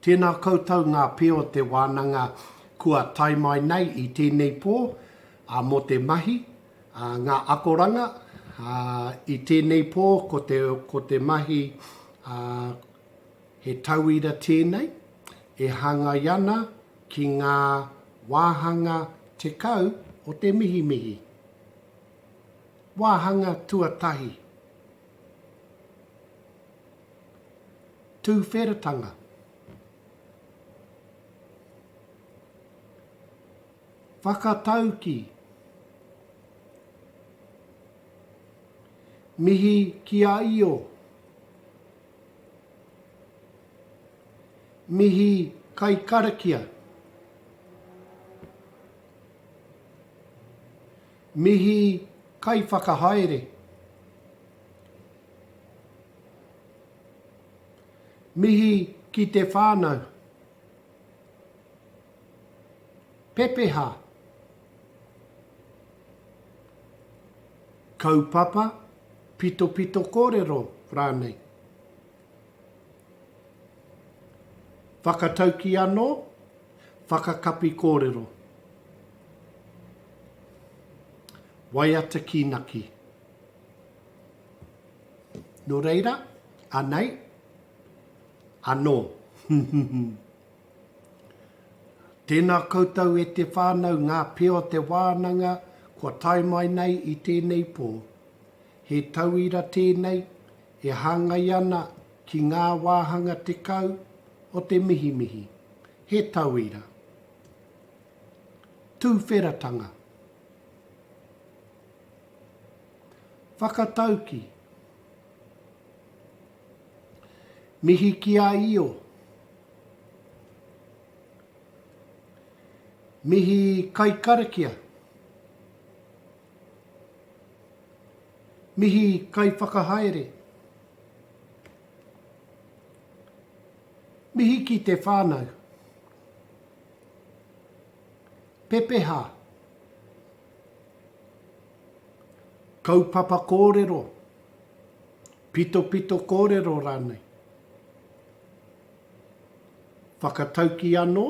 Tēnā koutou ngā peo te wānanga kua tai mai nei I tēnei pō, mō te mahi, ngā akoranga, I tēnei pō ko te mahi he tauira tēnei, e hanga iana ki ngā wāhanga tekau o te Mihimihi. Wāhanga tuatahi. Tūwheratanga. Whakatauki. Mihi ki a io. Mihi kai Karakia. Mihi kai whakahaere. Mihi ki te whānau. Pepeha. Kaupapa Pito Körero rānei. Whakatauki anō, whakakapi kōrero. Waiata kinaki. Nō reira, anei, anō. Tēnā koutou e te whānau ngā peo te wānanga kua tai mai nei I tēnei pō. He tauira tēnei e hanga iana ki ngā wāhanga tekau o te Mihimihi. He tauira. Tūwheratanga. Whakatauki. Mihi ki a io. Mihi kai Karakia. Mihi kai whakahaere. Mihi ki te whānau. Pepeha. Kaupapa Körero. Pito kōrero rānei. Whakatauki anō.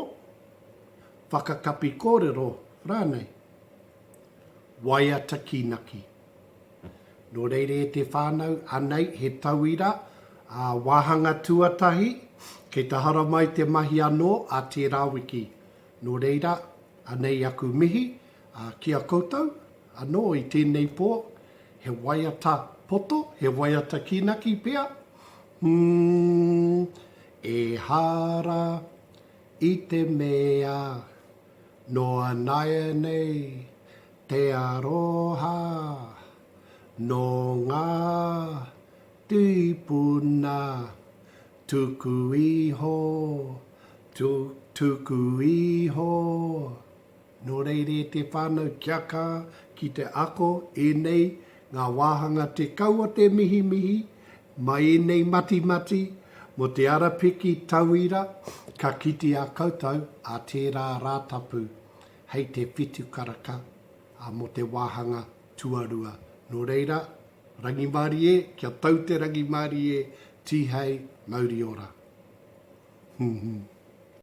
Whakakapi kōrero rānei. Waiata kinaki. Nō reire e te whānau anei he tauira wāhanga tuatahi kei te hara mai te mahi anō a te rawiki. Nō reira anei aku mihi ki a koutou anō I tēnei pō he waiata poto, he waiata kinaki pia. E hara I te mea noa naia nei te aroha. No ngā tūpuna tuku iho, tuku iho. Nō reire te whānau kia kā ki te ako e nei ngā wāhanga te kau o te Mihimihi, mai e nei mati, mo te arapiki tauira, ka kiti a koutou a tērā rātapu, hei te whitu karaka, mo te wāhanga tuarua. Nō reira, rangi Māori e, kia tau te rangi Māori e, Tihei Mauri Ora.